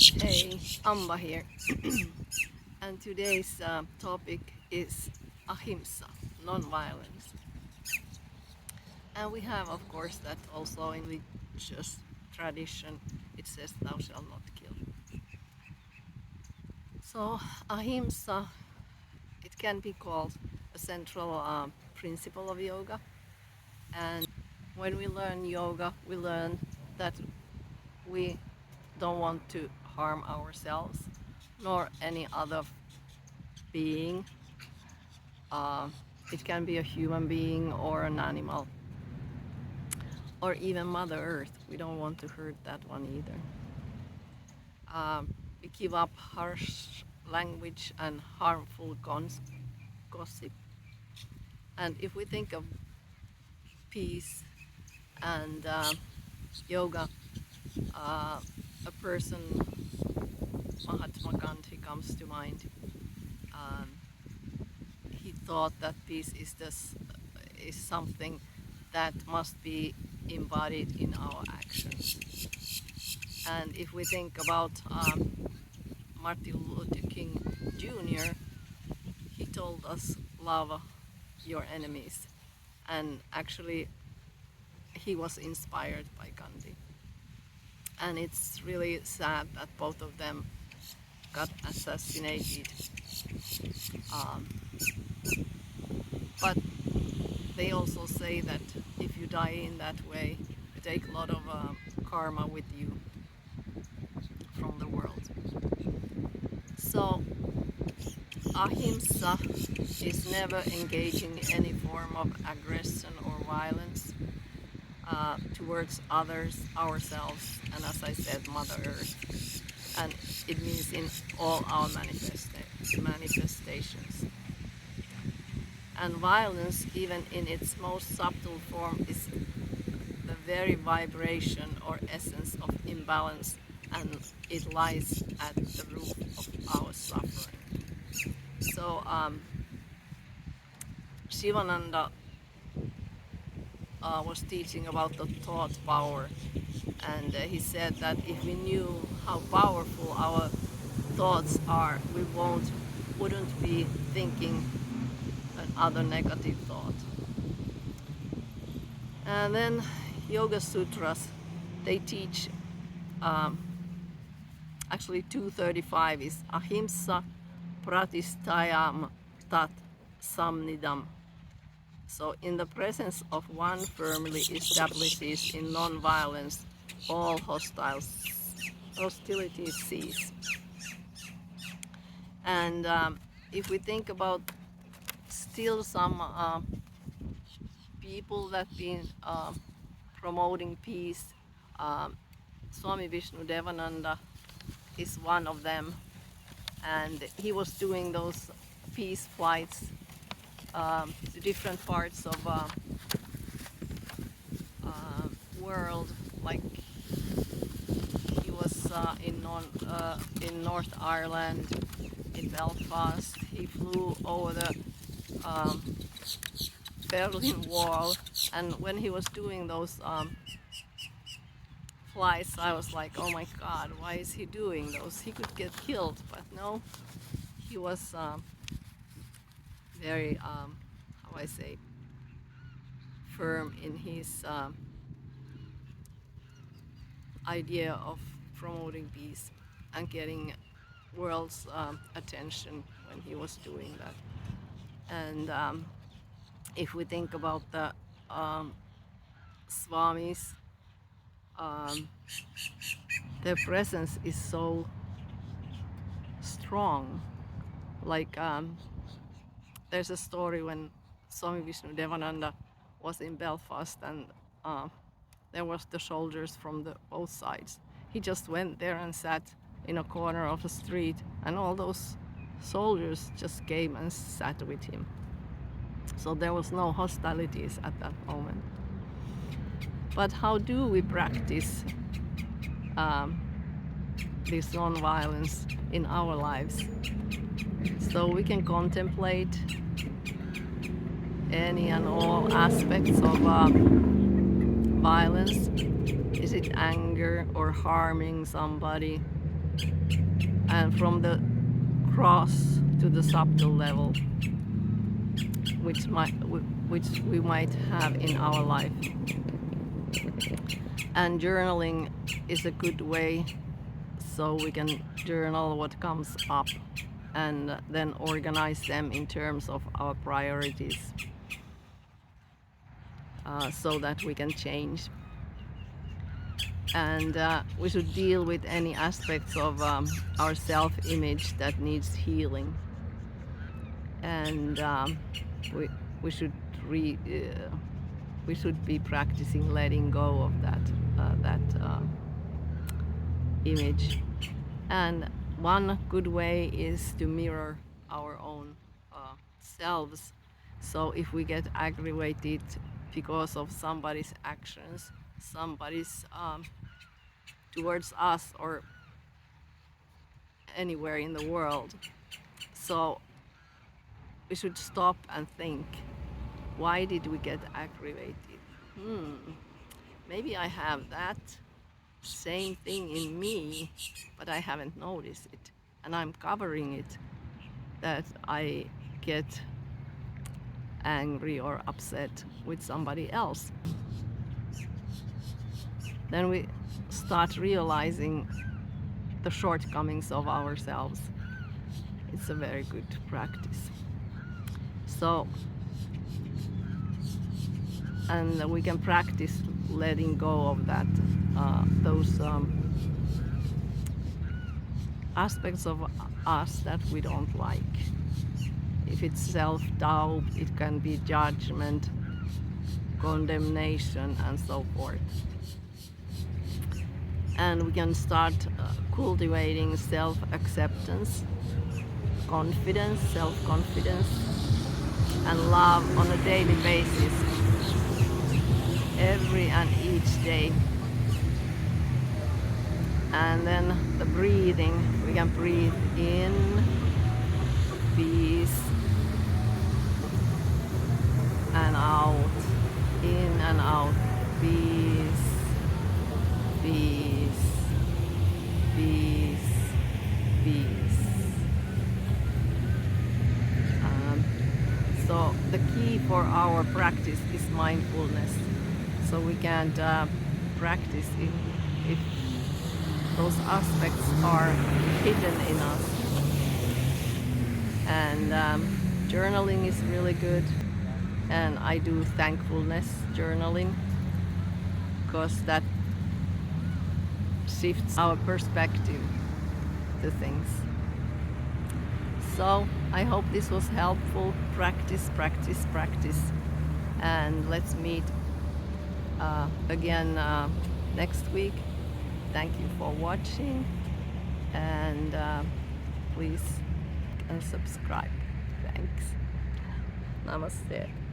Hey, Amba here, and today's topic is Ahimsa, non-violence. And we have, of course, that also in religious tradition, it says, "Thou shalt not kill." So, Ahimsa, it can be called a central principle of yoga. And when we learn yoga, we learn that we don't want to harm ourselves nor any other being. It can be a human being or an animal or even Mother Earth. We don't want to hurt that one either. We give up harsh language and harmful gossip. And if we think of peace and yoga, a person, Mahatma Gandhi, comes to mind. Um, he thought that peace is something that must be embodied in our actions. And if we think about Martin Luther King Jr., he told us, love your enemies. And actually, he was inspired by Gandhi. And it's really sad that both of them got assassinated. But they also say that if you die in that way, you take a lot of karma with you from the world. So Ahimsa is never engaging in any form of aggression or violence towards others, ourselves, and as I said, Mother Earth. And it means in all our manifestations. And violence, even in its most subtle form, is the very vibration or essence of imbalance, and it lies at the root of our suffering. So Shivananda was teaching about the thought power, and he said that if we knew how powerful our thoughts are, we wouldn't be thinking another negative thought. And then Yoga Sutras, they teach, actually 235 is Ahimsa Pratistayam Tat Samnidam. So in the presence of one firmly establishes in non-violence, all hostilities cease. And if we think about still some people that been promoting peace, Swami Vishnu-Devananda is one of them, and he was doing those peace flights to different parts of world. Like he was in North Ireland, in Belfast. He flew over the Berlin Wall, and when he was doing those flights, I was like, oh my God, why is he doing those? He could get killed, but no, he was very, how I say, firm in his idea of promoting peace and getting world's attention when he was doing that. And if we think about the Swamis, their presence is so strong. Like there's a story when Swami Vishnu-Devananda was in Belfast, and there was the soldiers from both sides. He just went there and sat in a corner of the street, and all those soldiers just came and sat with him. So there was no hostilities at that moment. But how do we practice this non-violence in our lives? So we can contemplate any and all aspects of violence. Is it anger or harming somebody? and from the gross to the subtle level, which we might have in our life. And journaling is a good way, so we can journal what comes up and then organize them in terms of our priorities, so that we can change. And we should deal with any aspects of our self-image that needs healing. And we, we should we should be practicing letting go of that image. And one good way is to mirror our own selves. So if we get aggravated because of somebody's actions, somebody's towards us or anywhere in the world, so we should stop and think, why did we get aggravated? Maybe I have that same thing in me, but I haven't noticed it, and I'm covering it, that I get angry or upset with somebody else. Then we start realizing the shortcomings of ourselves. It's a very good practice. So, and we can practice letting go of that, those aspects of us that we don't like. If it's self-doubt, it can be judgment, condemnation, and so forth. And we can start cultivating self-acceptance, confidence, self-confidence, and love on a daily basis, every and each day. And then the breathing, we can breathe in peace and out, in and out, peace, peace, peace, peace. So the key for our practice is mindfulness. So we can't practice if those aspects are hidden in us. And journaling is really good. And I do thankfulness journaling, because that shifts our perspective to things. So I hope this was helpful. Practice, practice, practice. And let's meet again next week. Thank you for watching, and please subscribe. Thanks. Namaste.